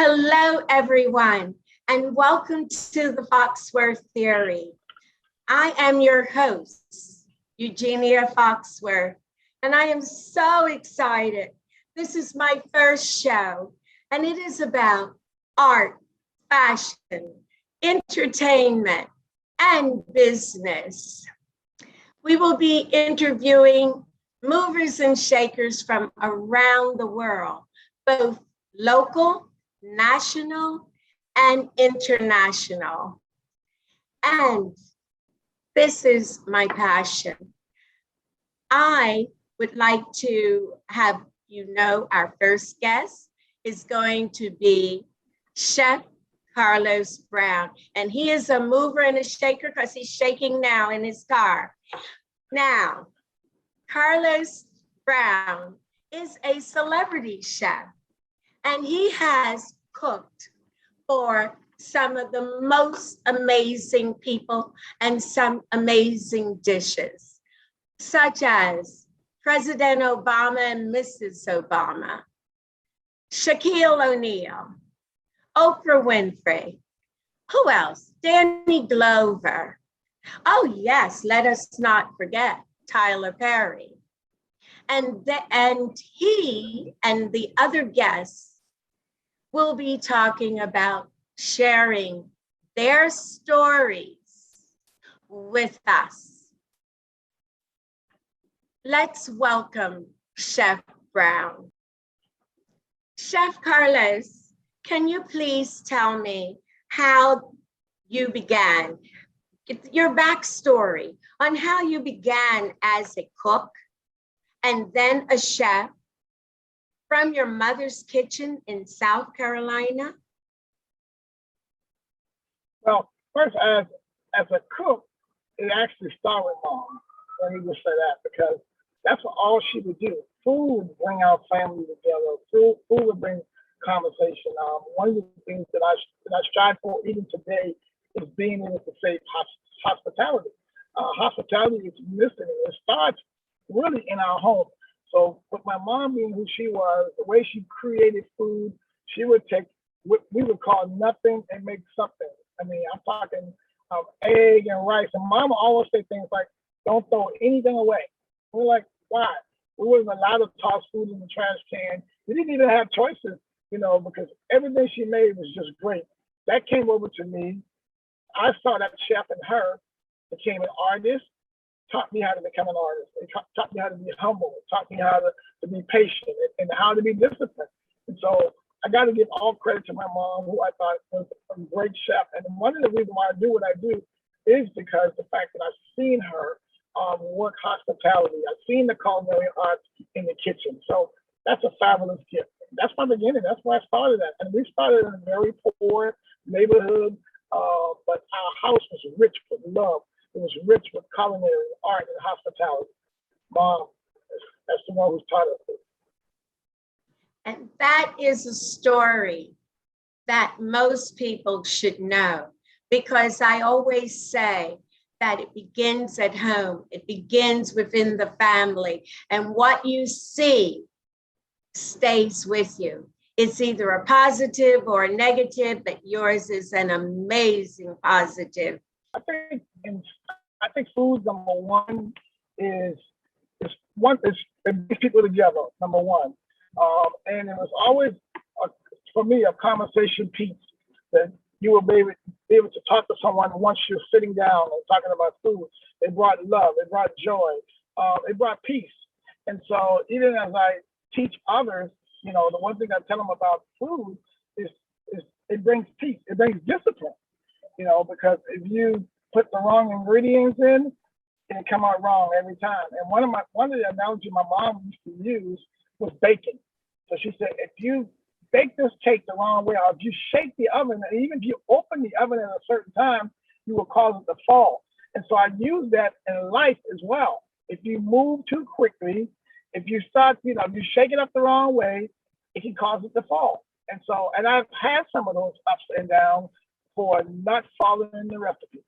Hello, everyone, and welcome to the Foxworth Theory. I am your host, Eugenia Foxworth, and I am so excited. This is my first show, and it is about art, fashion, entertainment, and business. We will be interviewing movers and shakers from around the world, both local, national, and international. And this is my passion. I would like to have you know our first guest is going to be Chef Carlos Brown. And he is a mover and a shaker because he's shaking now in his car. Now, Carlos Brown is a celebrity chef, and he has cooked for some of the most amazing people and some amazing dishes, such as President Obama and Mrs. Obama, Shaquille O'Neal, Oprah Winfrey. Who else? Danny Glover. Oh, yes, let us not forget Tyler Perry. And he and the other guests will be talking about sharing their stories with us. Let's welcome Chef Brown. Chef Carlos, can you please tell me how you began, your backstory on how you began as a cook and then a chef from your mother's kitchen in South Carolina? Well, first, as a cook, it actually started with Mom. Let me just say that, because that's all she would do. Food would bring our family together. Food would bring conversation. One of the things that I strive for even today is being able to say hospitality. Hospitality is missing. It starts really in our home. So with my mom being who she was, the way she created food, she would take what we would call nothing and make something. I mean, I'm talking egg and rice. And Mama always say things like, don't throw anything away. We're like, why? We wasn't allowed to toss food in the trash can. We didn't even have choices, because everything she made was just great. That came over to me. I saw that chef in her, became an artist, taught me how to become an artist. It taught me how to be humble. It taught me how to be patient and how to be disciplined. And so I got to give all credit to my mom, who I thought was a great chef. And one of the reasons why I do what I do is because the fact that I've seen her work hospitality. I've seen the culinary arts in the kitchen. So that's a fabulous gift. That's my beginning. That's where I started at. And we started in a very poor neighborhood, but our house was rich with love. It was rich with culinary art and hospitality. Mom, that's the one who's taught us this. And that is a story that most people should know, because I always say that it begins at home. It begins within the family. And what you see stays with you. It's either a positive or a negative, but yours is an amazing positive. I think food, number one, is it brings people together, number one. And it was always, for me, a conversation piece that you will be able to talk to someone once you're sitting down and talking about food. It brought love, it brought joy, it brought peace. And so even as I teach others, the one thing I tell them about food is it brings peace, it brings discipline, because if you put the wrong ingredients in, it come out wrong every time. And one of the analogies my mom used to use was baking. So she said, if you bake this cake the wrong way, or if you shake the oven, and even if you open the oven at a certain time, you will cause it to fall. And so I use that in life as well. If you move too quickly, if you start, if you shake it up the wrong way, it can cause it to fall. And so, and I've had some of those ups and downs for not following the recipe.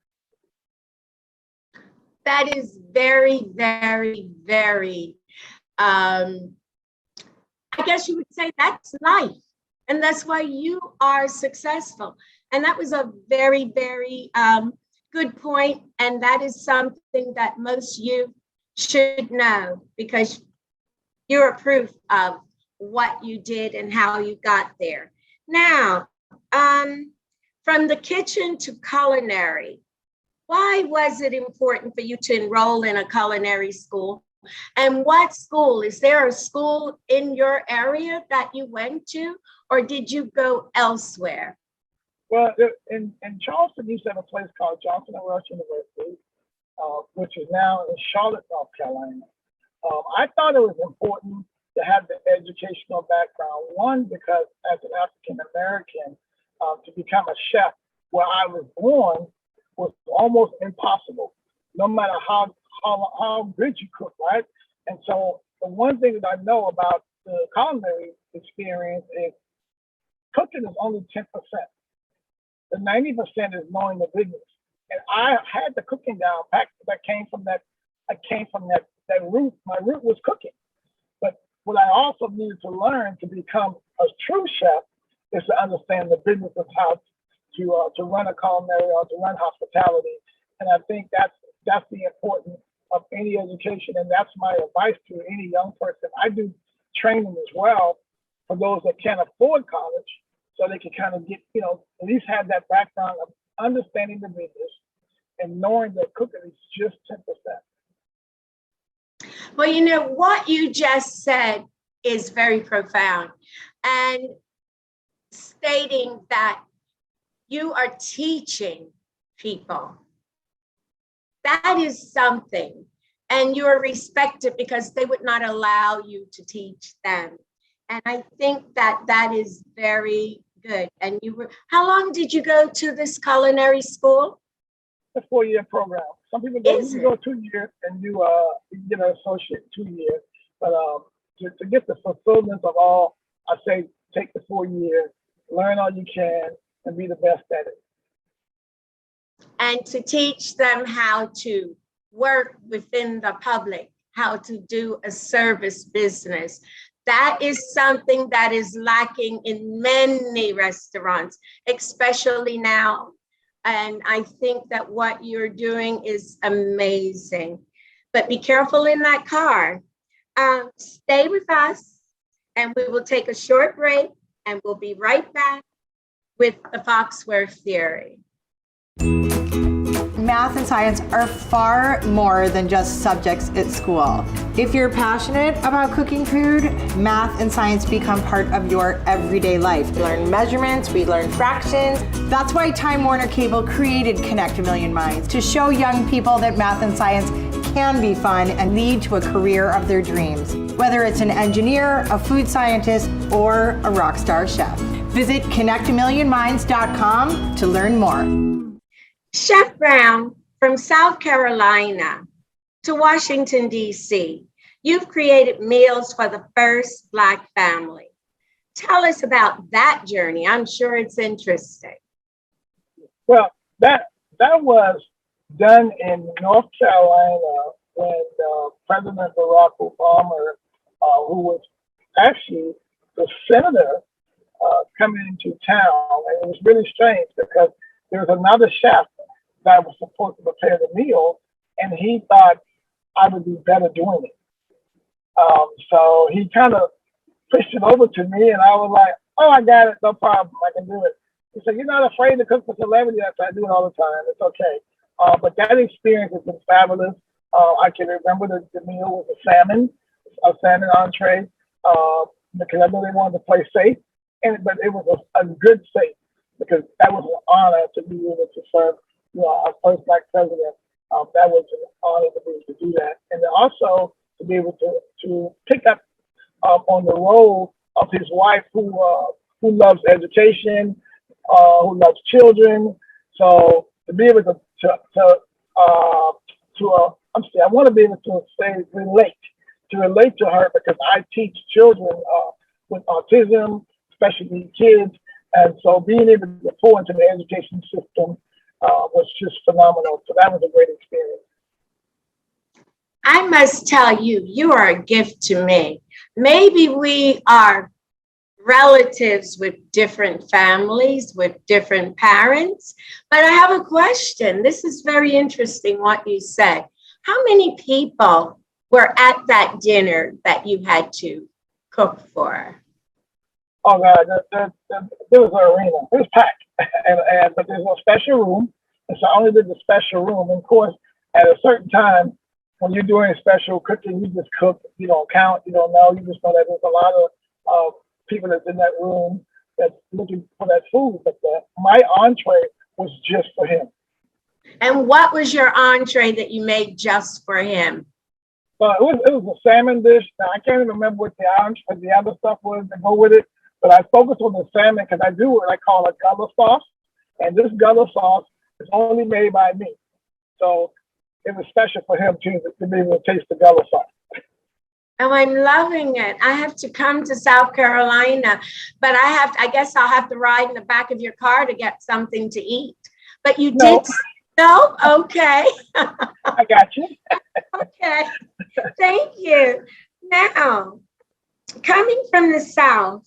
That is very, very, very, I guess you would say that's life. And that's why you are successful. And that was a very, very good point. And that is something that most youth should know, because you're a proof of what you did and how you got there. Now, from the kitchen to culinary, why was it important for you to enroll in a culinary school? And what school? Is there a school in your area that you went to, or did you go elsewhere? Well, in Charleston, you used to have a place called Johnson and Wales University, which is now in Charlotte, North Carolina. I thought it was important to have the educational background. One, because as an African American, to become a chef where I was born was almost impossible, no matter how good you cook, right? And so the one thing that I know about the culinary experience is cooking is only 10%. The 90% is knowing the business. And I had the cooking down packed. That came from that. I came from that root. My root was cooking. But what I also needed to learn to become a true chef is to understand the business of how to run a culinary or to run hospitality. And I think that's the importance of any education. And that's my advice to any young person. I do training as well for those that can't afford college, so they can kind of get, at least have that background of understanding the business and knowing that cooking is just 10%. Well, what you just said is very profound. And stating that you are teaching people, that is something. And you're respected because they would not allow you to teach them. And I think that is very good. And how long did you go to this culinary school? A 4-year program. Some people go 2 years and you get an associate 2 years. But to get the fulfillment of all, I say take the 4 years, learn all you can, and be the best at it. And to teach them how to work within the public, how to do a service business. That is something that is lacking in many restaurants, especially now. And I think that what you're doing is amazing. But be careful in that car. Stay with us, and we will take a short break, and we'll be right back with the Foxworth theory. Math and science are far more than just subjects at school. If you're passionate about cooking food, math and science become part of your everyday life. We learn measurements, we learn fractions. That's why Time Warner Cable created Connect a Million Minds, to show young people that math and science can be fun and lead to a career of their dreams. Whether it's an engineer, a food scientist, or a rock star chef. Visit connectamillionminds.com to learn more. Chef Brown, from South Carolina to Washington, D.C., you've created meals for the first Black family. Tell us about that journey. I'm sure it's interesting. Well, that was done in North Carolina when President Barack Obama, who was actually the senator, coming into town. And it was really strange because there was another chef that was supposed to prepare the meal, and he thought I would be better doing it. So he kind of pushed it over to me, and I was like, "Oh, I got it, no problem, I can do it." He said, "You're not afraid to cook for celebrity?" I said, "I do it all the time. It's okay." But that experience has been fabulous. I can remember the meal was a salmon entree, because I know they wanted to play safe, but it was a good safe, because that was an honor to be able to serve our first Black president. That was an honor to be able to do that, and then also to be able to pick up on the role of his wife, who loves education, who loves children. So to be able I want to be able to relate to her, because I teach children with autism, special needs kids, and so being able to pour into the education system was just phenomenal. So that was a great experience. I must tell you, you are a gift to me. Maybe we are relatives with different families, with different parents. But I have a question. This is very interesting what you said. How many people were at that dinner that you had to cook for? Oh God, there was an arena. It was packed, but there's no special room, and so I only did the special room. And of course, at a certain time, when you're doing special cooking, you just cook. You don't count. You don't know. You just know that there's a lot of people that's in that room that's looking for that food. But my entree was just for him. And what was your entree that you made just for him? It was a salmon dish. Now I can't even remember what the other stuff was to go with it. But I focused on the salmon because I do what I call a gullah sauce, and this gullah sauce is only made by me. So it was special for him too to be able to taste the gullah sauce. Oh, I'm loving it. I have to come to South Carolina, but I guess I'll have to ride in the back of your car to get something to eat. But you No. did. No? Okay. I got you. Okay. Thank you. Now, coming from the South,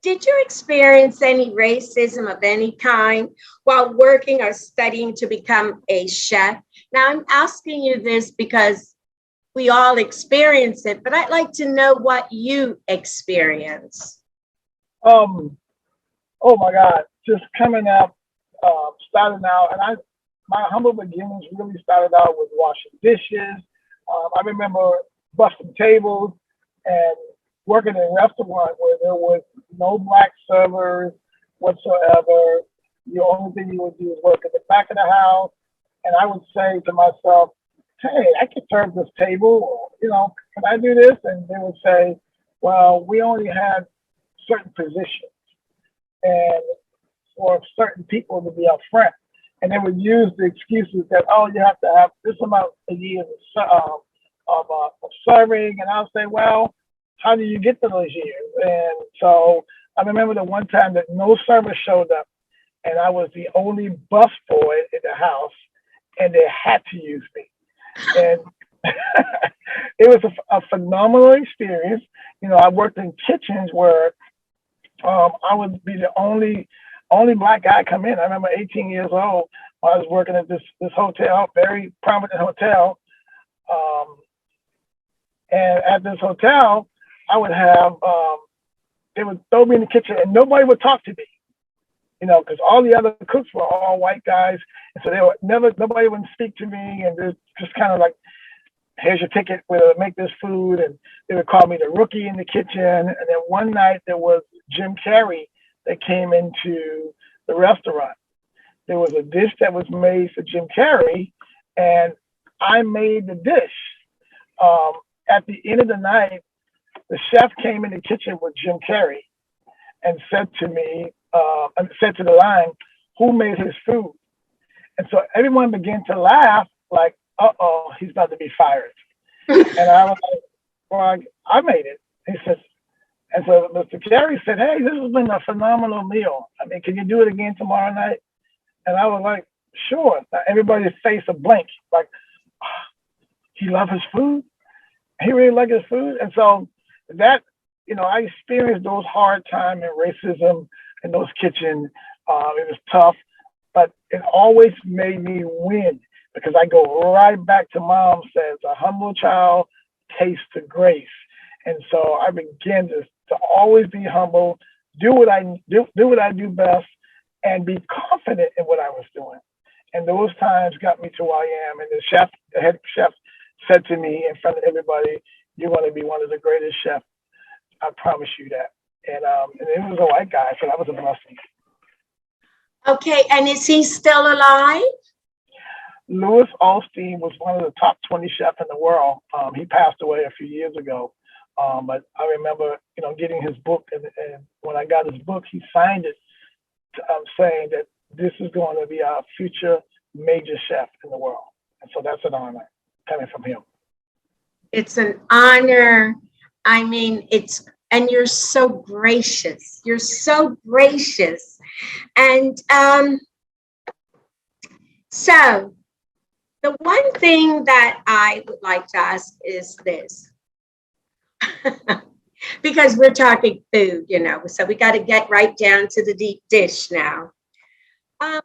did you experience any racism of any kind while working or studying to become a chef? Now, I'm asking you this because we all experience it, but I'd like to know what you experience. Oh my God, just coming up, starting out, and my humble beginnings really started out with washing dishes. I remember busting tables and working in a restaurant where there was no black servers whatsoever. The only thing you would do is work at the back of the house, and I would say to myself, "Hey, I can serve this table. Can I do this?" And they would say, "Well, we only have certain positions, and for certain people to be up front." And they would use the excuses that, "Oh, you have to have this amount of years of serving." And I'll say, "Well, how do you get to those years?" And so I remember the one time that no server showed up, and I was the only bus boy in the house, and they had to use me. And it was a phenomenal experience. I worked in kitchens where I would be the only black guy come in. I remember 18 years old. I was working at this hotel, very prominent hotel. And at this hotel, I would have, they would throw me in the kitchen and nobody would talk to me, because all the other cooks were all white guys. And so nobody would speak to me. And they're just kind of like, "Here's your ticket, we'll make this food." And they would call me the rookie in the kitchen. And then one night there was Jim Carrey that came into the restaurant. There was a dish that was made for Jim Carrey, and I made the dish. At the end of the night, the chef came in the kitchen with Jim Carrey and said to me, said to the line, "Who made his food?" And so everyone began to laugh, like, "Uh-oh, he's about to be fired." And I was like, "Well, I made it." He says, and so Mr. Carey said, "Hey, this has been a phenomenal meal. I mean, can you do it again tomorrow night?" And I was like, "Sure." Now, everybody's face a blank, like, oh, he loved his food. He really liked his food. And so that, I experienced those hard times and racism in those kitchens. It was tough, but it always made me win because I go right back to Mom says, "A humble child tastes the grace." And so I began to always be humble, do what I do best, and be confident in what I was doing. And those times got me to where I am. And the head chef said to me in front of everybody, "You're going to be one of the greatest chefs. I promise you that." And it was a white guy, so that was a blessing. Okay, and is he still alive? Louis Alstein was one of the top 20 chefs in the world. He passed away a few years ago. But I remember, getting his book, and when I got his book, he signed it saying that this is going to be our future major chef in the world. And so that's an honor coming from him. It's an honor. I mean, and you're so gracious. You're so gracious. And so the one thing that I would like to ask is this. because we're talking food, so we got to get right down to the deep dish now.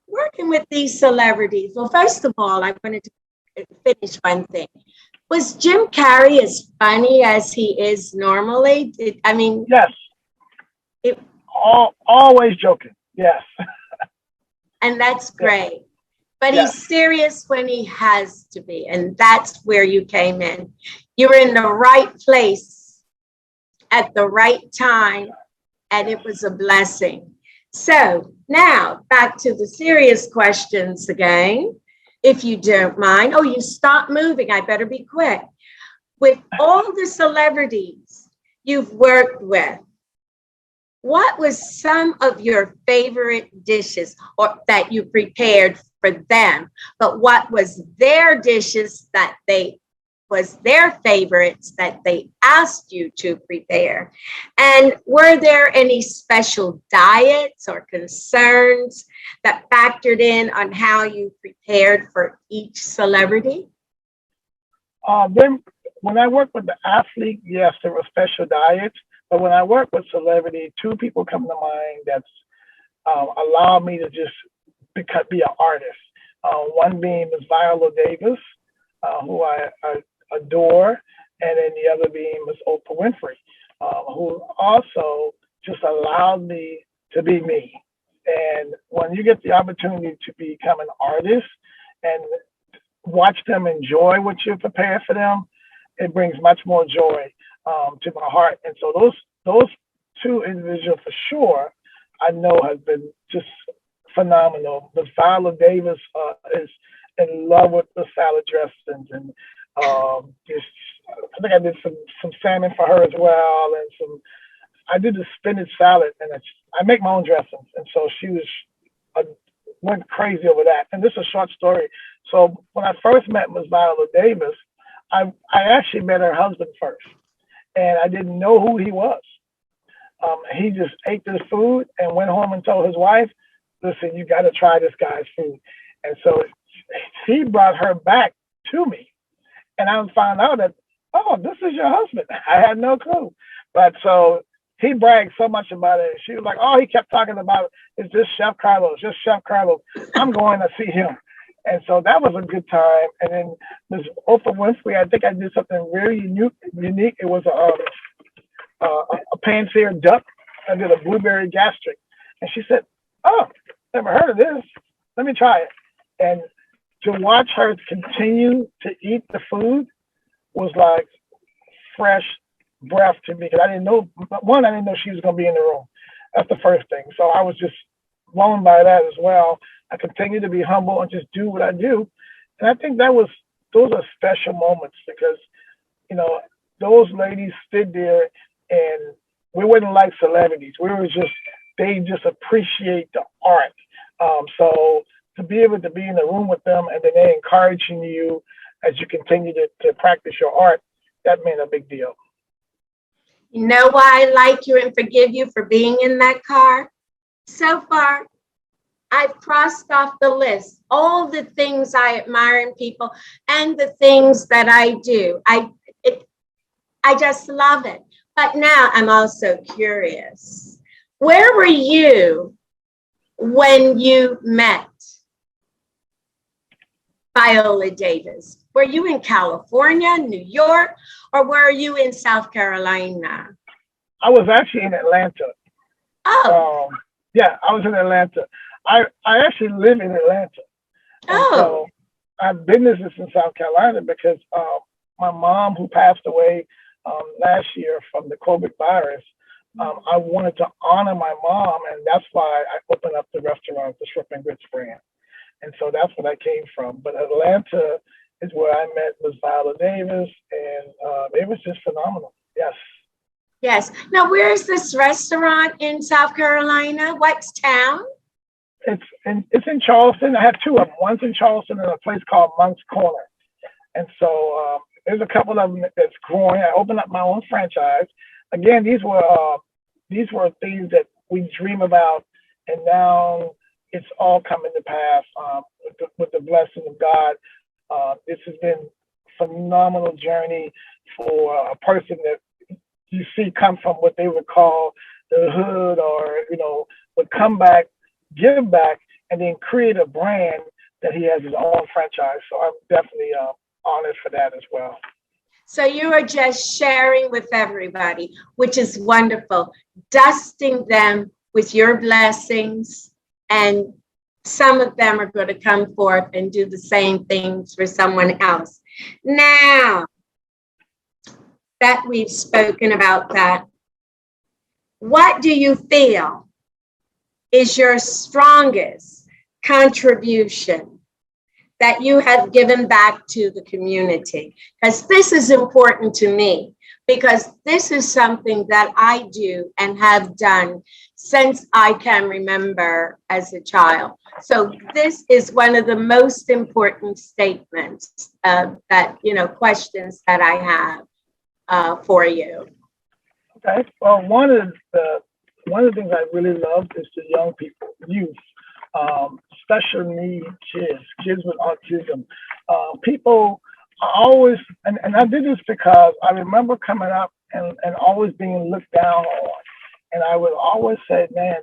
Working with these celebrities. Well, first of all, I wanted to finish one thing. Was Jim Carrey as funny as he is normally? Yes. It, Always joking. Yes. and that's great. But Yes. he's serious when he has to be. And that's where you came in. You were in the right place at the right time. And it was a blessing. So now back to the serious questions again, if you don't mind. Oh, you stopped moving. I better be quick. With all the celebrities you've worked with, what was some of your favorite dishes or that you prepared for them? But what was their dishes that was their favorites that they asked you to prepare? And were there any special diets or concerns that factored in on how you prepared for each celebrity? Then when I work with the athlete, yes, there were special diets. But when I work with celebrity, two people come to mind that's allowed me to just be an artist. One being Miss Viola Davis, who I adore, and then the other being Miss Oprah Winfrey, who also just allowed me to be me. And when you get the opportunity to become an artist and watch them enjoy what you prepare for them, it brings much more joy to my heart. And so those two individuals for sure, I know have been just phenomenal. But Viola Davis is in love with the salad dressings, and just, I think I did some salmon for her as well, and I did the spinach salad, and I make my own dressings, and so she went crazy over that. And this is a short story. So when I first met Miss Viola Davis, I actually met her husband first, and I didn't know who he was. He just ate this food and went home and told his wife, "Listen, you got to try this guy's food." And so he brought her back to me, and I found out that, oh, this is your husband. I had no clue. But so he bragged so much about it. She was like, oh, he kept talking about it's just Chef Carlos, just Chef Carlos. I'm going to see him. And so that was a good time. And then Ms. Oprah Winfrey, I think I did something really unique. It was a pan-seared duck. I did a blueberry gastric. And she said, oh, never heard of this. Let me try it. And to watch her continue to eat the food was like fresh breath to me, because I didn't know she was going to be in the room. That's the first thing. So I was just blown by that as well. I continue to be humble and just do what I do. And I think those are special moments, because, those ladies stood there and we wasn't like celebrities. They just appreciate the art. So to be able to be in the room with them and then they encouraging you as you continue to practice your art, that meant a big deal. You know why I like you and forgive you for being in that car? So far, I've crossed off the list all the things I admire in people and the things that I do. I just love it. But now I'm also curious. Where were you when you met Viola Davis? Were you in California, New York, or were you in South Carolina? I was actually in Atlanta. Oh. Yeah, I was in Atlanta. I actually live in Atlanta. And so I have businesses in South Carolina because my mom, who passed away last year from the COVID virus, I wanted to honor my mom, and that's why I opened up the restaurant, the Shrimp and Grits brand. And so that's where I came from. But Atlanta is where I met Ms. Viola Davis, and it was just phenomenal. Yes. Yes. Now, where is this restaurant in South Carolina? What town? It's in Charleston. I have two of them. One's in Charleston and a place called Monk's Corner. And so there's a couple of them that's growing. I opened up my own franchise. Again, these were things that we dream about, and now it's all coming to pass with the blessing of God. This has been a phenomenal journey for a person that you see come from what they would call the hood, or would come back, give back, and then create a brand that he has his own franchise. So I'm definitely honored for that as well. So you are just sharing with everybody, which is wonderful, dusting them with your blessings, and some of them are going to come forth and do the same things for someone else. Now that we've spoken about that, what do you feel is your strongest contribution that you have given back to the community? Because this is important to me, because this is something that I do and have done since I can remember as a child. So this is one of the most important statements questions that I have for you. Okay. Well, one of the things I really love is the young people, youth, special need kids with autism. People are always, and I did this because I remember coming up and always being looked down on. And I would always say, man,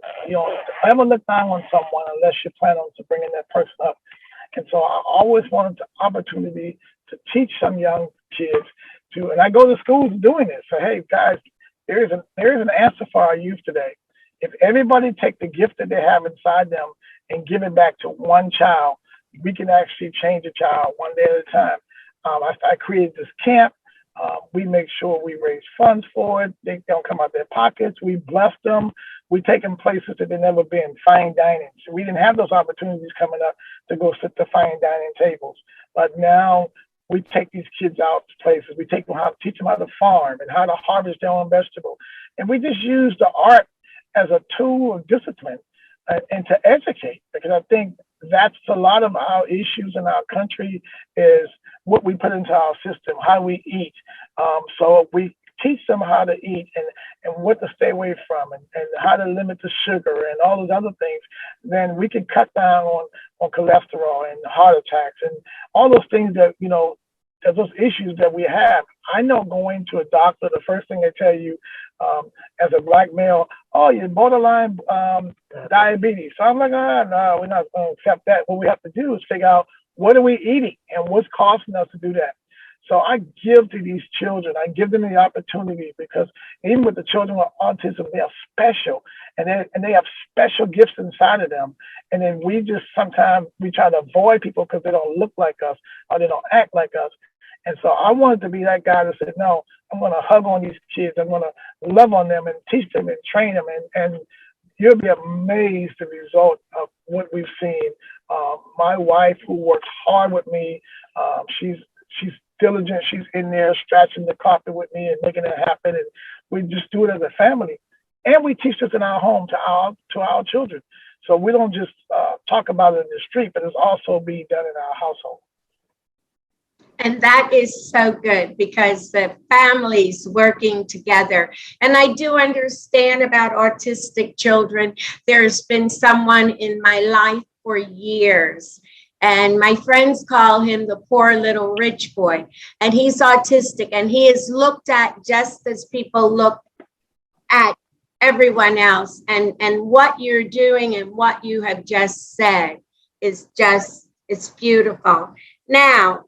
never look down on someone unless you plan on to bringing that person up. And so I always wanted the opportunity to teach some young kids and I go to schools doing this. So, hey, guys, there is an answer for our youth today. If everybody take the gift that they have inside them and give it back to one child, we can actually change a child one day at a time. I created this camp. We make sure we raise funds for it. They don't come out their pockets. We bless them. We take them places that they've never been, fine dining. So we didn't have those opportunities coming up to go sit to fine dining tables. But now we take these kids out to places. We teach them how to farm and how to harvest their own vegetable. And we just use the art as a tool of discipline and to educate, because I think that's a lot of our issues in our country is what we put into our system, how we eat. So we teach them how to eat and what to stay away from and how to limit the sugar and all those other things, then we can cut down on cholesterol and heart attacks and all those things that, those issues that we have. I know going to a doctor, the first thing they tell you as a Black male, oh, you're borderline diabetes. So I'm like, no, we're not going to accept that. What we have to do is figure out what are we eating and what's costing us to do that. So I give to these children. I give them the opportunity, because even with the children with autism, they are special and they have special gifts inside of them. And then sometimes we try to avoid people because they don't look like us or they don't act like us. And so I wanted to be that guy that said, no, I'm going to hug on these kids. I'm going to love on them and teach them and train them. And you'll be amazed the result of what we've seen. My wife, who works hard with me, she's diligent. She's in there scratching the carpet with me and making it happen. And we just do it as a family. And we teach this in our home to our children. So we don't just talk about it in the street, but it's also being done in our household. And that is so good, because the families working together. And I do understand about autistic children. There's been someone in my life for years, and my friends call him the poor little rich boy. And he's autistic, and he is looked at just as people look at everyone else. And what you're doing and what you have just said is it's beautiful. Now,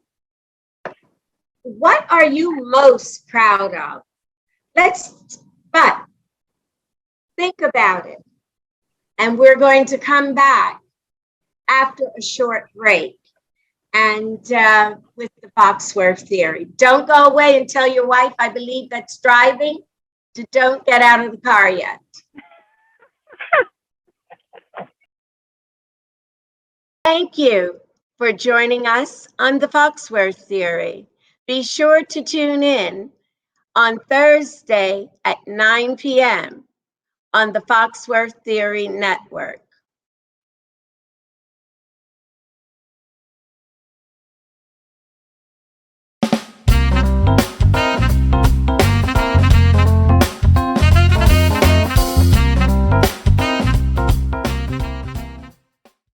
what are you most proud of? But think about it. And we're going to come back after a short break and with the Foxworth theory. Don't go away and tell your wife, I believe, that's driving, to don't get out of the car yet. Thank you for joining us on the Foxworth theory. Be sure to tune in on Thursday at 9 p.m. on the Foxworth Theory Network.